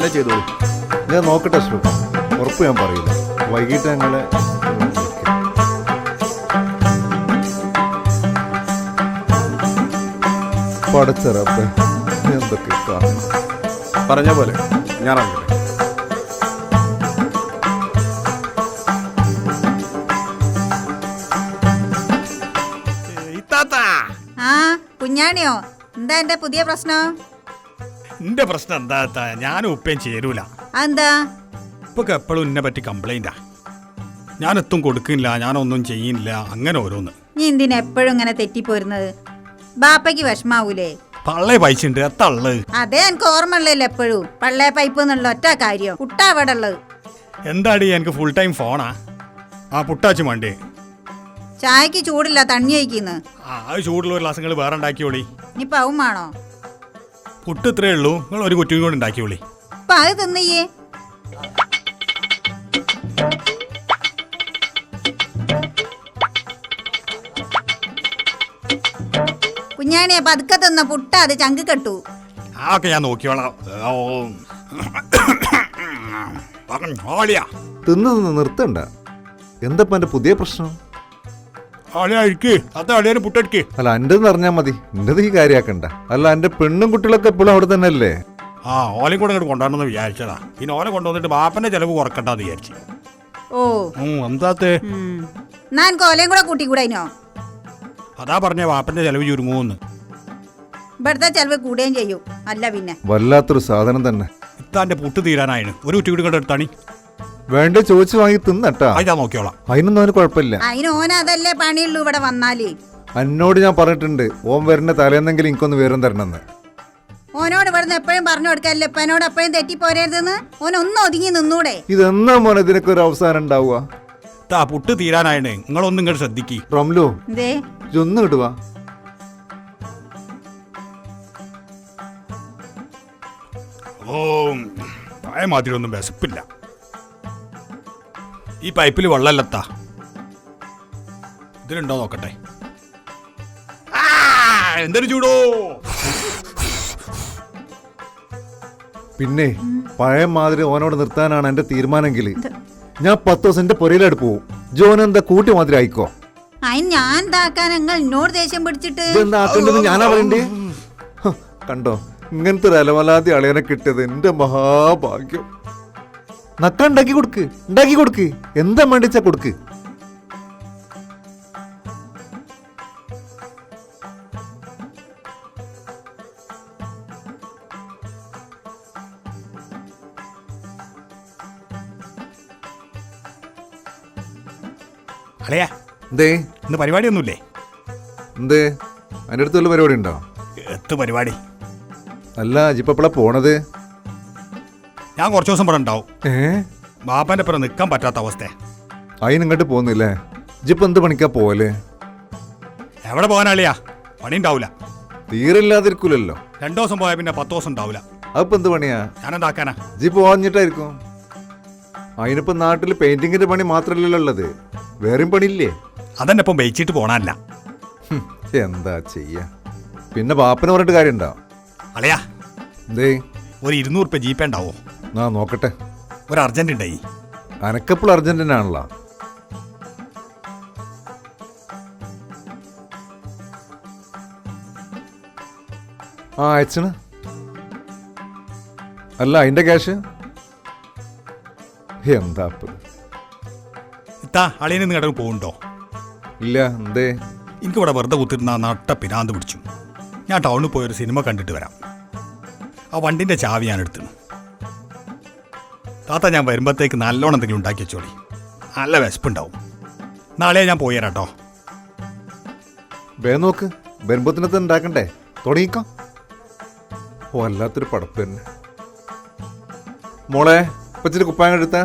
അങ്ങനെ ചെയ്തോളൂ. ഞാൻ നോക്കട്ടെ ശ്രു, ഉറപ്പ് ഞാൻ പറയില്ല. വൈകിട്ട് ഞങ്ങളെ പടച്ചറപ്പ എന്തൊക്കെ കാണും. പറഞ്ഞ പോലെ ഞാൻ അറിഞ്ഞില്ലേ. ആ കുഞ്ഞാണിയോ, എന്താ എന്റെ പുതിയ പ്രശ്നം? എന്റെ പ്രശ്നം എന്താ, ഞാനും ഉപ്പയും ചേരൂല. എന്താ? ഇപ്പൊ എപ്പോഴും എന്നെ പറ്റി കംപ്ലൈന്റാ. ഞാനെത്തും കൊടുക്കില്ല, ഞാനൊന്നും ചെയ്യില്ല, അങ്ങനെ ഓരോന്ന്. നീ എന്തിനാ എപ്പോഴും ഇങ്ങനെ തെറ്റിപ്പോരുന്നത്? ബാപ്പയ്ക്ക് വിഷമാവൂലേ? പള്ളേ പൈച്ചുണ്ട് എത്തള്ളു. അതേ എനിക്ക് ഓർമ്മ ഉള്ളല്ലോ എപ്പോഴും പള്ളേ പൈപ്പ് എന്നുള്ള ഒറ്റ കാര്യം. കുട്ടാ അവിടെ ഉള്ളത്. എന്താടി എനിക്ക് ഫുൾ ടൈം ഫോണാ? ആ പുട്ടാച്ചു മണ്ടേ. ചായക്ക് ചൂടില്ല, തണ്ണി കഴിക്കുന്നു. അത് ചൂടുള്ള ഒരു ഗ്ലാസ് നിങ്ങൾ വേറെ ഉണ്ടാക്കിയോളി. നീ പവും വേണോ? പുട്ട് ഇത്രേ ഉള്ളൂ, നിങ്ങൾ ഒരു കുറ്റിയും കൂടെ ഉണ്ടാക്കിയോളി. അപ്പൊ അത് തിന്നയ്യേ. കുഞ്ഞാണിയെ പതുക്കെ തിന്ന പുട്ട, അത് ചങ്ക് കെട്ടു. ആ ഒക്കെ ഞാൻ നോക്കിയോളാം. തിന്ന് തിന്ന് നിർത്തണ്ട. എന്താ എന്റെ പുതിയ പ്രശ്നം? പുട്ടടിക്ക്. അല്ല എന്റെന്ന് അറിഞ്ഞാ മതി, എന്റേത് ഈ കാര്യാക്കണ്ട. അല്ല എന്റെ പെണ്ണും കുട്ടികളൊക്കെ എപ്പോഴും അവിടെ തന്നെ അല്ലേ? ആ ഓലയും കൂടെ ഇങ്ങോട്ട് കൊണ്ടുവരണമെന്ന് വിചാരിച്ചതാ. പിന്നെ ഓല കൊണ്ടുവന്നിട്ട് ബാപ്പന്റെ ചെലവ് കുറക്കണ്ടെന്ന് വിചാരിച്ചു. ഓ എന്താത്തേ? ഞാൻ കോലയും കൂടെ കൂട്ടിക്കൂടായിനോ? അതാ പറഞ്ഞ ബാപ്പന്റെ ചെലവ് ചുരുങ്ങൂന്ന്. ഇവിടുത്തെ ചെലവ് കൂടുകയും ചെയ്യും. അല്ല പിന്നെ വല്ലാത്തൊരു സാധനം തന്നെ. ഇത്താന്റെ പുട്ട് തീരാനായിരുന്നു. ഒരു കുറ്റി കൂടി കൊണ്ട് എടുത്താണി. വേണ്ട ചോദിച്ചു വാങ്ങി തിന്നട്ടാ. അതാ നോക്കിയോളാം. അതിനൊന്നും അവന് കുഴപ്പമില്ല. അതിന് ഓന അതല്ലേ പണിയുള്ളൂ ഇവിടെ വന്നാല്. എന്നോട് ഞാൻ പറഞ്ഞിട്ടുണ്ട്, ഓൻ വരുന്ന തലേന്നെങ്കിലും എനിക്കൊന്ന് വിവരം തരണമെന്ന്. ഓനോട് ഇവിടുന്ന് എപ്പോഴും പറഞ്ഞു കൊടുക്കല്ലേ ഇപ്പനോട് എപ്പോഴും തെറ്റിപ്പോരരുതെന്ന്. ഓനൊന്നും ഒതുങ്ങി നിന്നൂടെ? ഇതെന്നാ മോനെ ഇതിനൊക്കെ ഒരു അവസാനം ഉണ്ടാവുക? താ പുട്ട് തീരാനായിട്ട് നിങ്ങളൊന്നും ഇങ്ങോട്ട് ശ്രദ്ധിക്കി. റംലു എന്തേ ഒന്ന് കിട്ടുവാ. ഓ പഴയ മാതിരി ഒന്നും വിശപ്പില്ല. ഈ പൈപ്പിൽ വെള്ളമല്ലത്താ. ഇതിലുണ്ടോ നോക്കട്ടെ. എന്തൊരു ചൂടോ. പിന്നെ പഴയ മാതിരി ഓനോട് നിർത്താനാണ് എന്റെ തീരുമാനമെങ്കിൽ ഞാൻ 10 ദിവസം എന്റെ പുരയിലായിട്ട് പോവും. ജോൻ എന്താ കൂട്ടി മാതിരി ആയിക്കോ. അതിന് ഞാൻ എന്താക്കാൻ നിങ്ങൾ എന്നോട് ദേഷ്യം പിടിച്ചിട്ട്? ഇതെന്താക്കേണ്ടത് ഞാനാ പറയണ്ടേ? കണ്ടോ, ഇങ്ങനത്തെ ഒരു അലവലാതി അളിയനെ കിട്ടിയത് എന്റെ മഹാഭാഗ്യം. നക്ക ഉണ്ടാക്കി കൊടുക്ക്. എന്താ വേണ്ടിച്ചാ കൊടുക്ക്. അളയാ എന്തേ ഇന്ന് പരിപാടിയൊന്നുമില്ലേ? എന്തേ അതിന്റെ അടുത്ത് വല്ല പരിപാടി ഉണ്ടോ? എത്ത് പരിപാടി? അല്ല ജിപ്പളാ പോണത്? ഞാൻ കുറച്ച് ദിവസം ഇവിടെ ഉണ്ടാവും. ബാപ്പാന്റെ പുറം നിൽക്കാൻ പറ്റാത്ത അവസ്ഥ. അതിന് ഇങ്ങോട്ട് പോകുന്നില്ലേ? ജിപ്പ് എന്ത് പണിക്കാ പോവല്ലേ? എവിടെ പോകാനാളിയാ? പണി ഉണ്ടാവില്ല. തീരില്ലാതിരിക്കൂലല്ലോ. 2 ദിവസം പോയാൽ പിന്നെ 10 ദിവസം ഉണ്ടാവില്ല. അതിപ്പോ എന്ത് പണിയാ? ഞാനെന്താക്കാനാ? ജിപ്പ് പോവാഞ്ഞിട്ടായിരിക്കും. അതിനിപ്പോ നാട്ടില് പെയിന്റിങ്ങിന്റെ പണി മാത്രല്ലല്ലോ ഉള്ളത്, വേറെയും പണിയില്ലേ? അതെന്നെ ഇപ്പം വെയിച്ചിട്ട് പോണല്ല. എന്താ ചെയ്യാ? പിന്നെ ബാപ്പന് പറഞ്ഞിട്ട് കാര്യമുണ്ടോ? അളയാ എന്തേ? ഒരു 200 രൂപ ജീപ്പേ ഉണ്ടാവോ? ആ നോക്കട്ടെ. ഒരു അർജന്റ് ഉണ്ടായി. അനക്കപ്പോൾ അർജന്റീനാണല്ലോ. ആ അയച്ചണ്. അല്ല അതിന്റെ ക്യാഷ് എന്താ? ഇത്താ അളിയന് നിങ്ങളുടെ പോകുന്നുണ്ടോ? ഇല്ല. എന്തേ? എനിക്കിവിടെ വെറുതെ കുത്തിരുന്ന നട്ട പിരാന്ത് പിടിച്ചു. ഞാൻ ടൗണിൽ പോയൊരു സിനിമ കണ്ടിട്ട് വരാം. ആ വണ്ടിൻ്റെ ചാവി ഞാൻ എടുത്തു. താത്ത ഞാൻ വരുമ്പോഴത്തേക്ക് നല്ലോണം എന്തെങ്കിലും ഉണ്ടാക്കി വെച്ചോളി. നല്ല വിശപ്പുണ്ടാവും. നാളെ ഞാൻ പോയി തരാം കേട്ടോ. വേ നോക്ക്, വരുമ്പോത്തിനകത്ത് ഉണ്ടാക്കണ്ടേ? തുടങ്ങിക്കോ. ഓ അല്ലാത്തൊരു പടപ്പ് തന്നെ. മോളെ പച്ചിട്ട് കുപ്പായം എടുത്ത.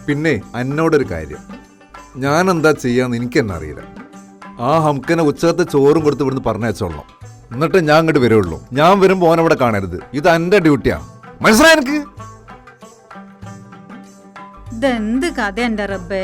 പിന്നെ എന്നോടൊരു കാര്യം, ഞാൻ എന്താ ചെയ്യാന്ന് എനിക്ക് തന്നെ അറിയില്ല. ആ ഹംക്കനെ ഉച്ചകത്തെ ചോറും കൊടുത്ത് ഇവിടുന്ന് പറഞ്ഞയച്ചോളണം. എന്നിട്ട് ഞാൻ അങ്ങോട്ട് വരുള്ളൂ. ഞാൻ വരുമ്പോൾ ഓനവിടെ കാണരുത്. ഇത് എന്റെ ഡ്യൂട്ടിയാ, മനസ്സിലായി എനിക്ക്? ഇതെന്ത് കഥ എന്റെ റബ്ബേ.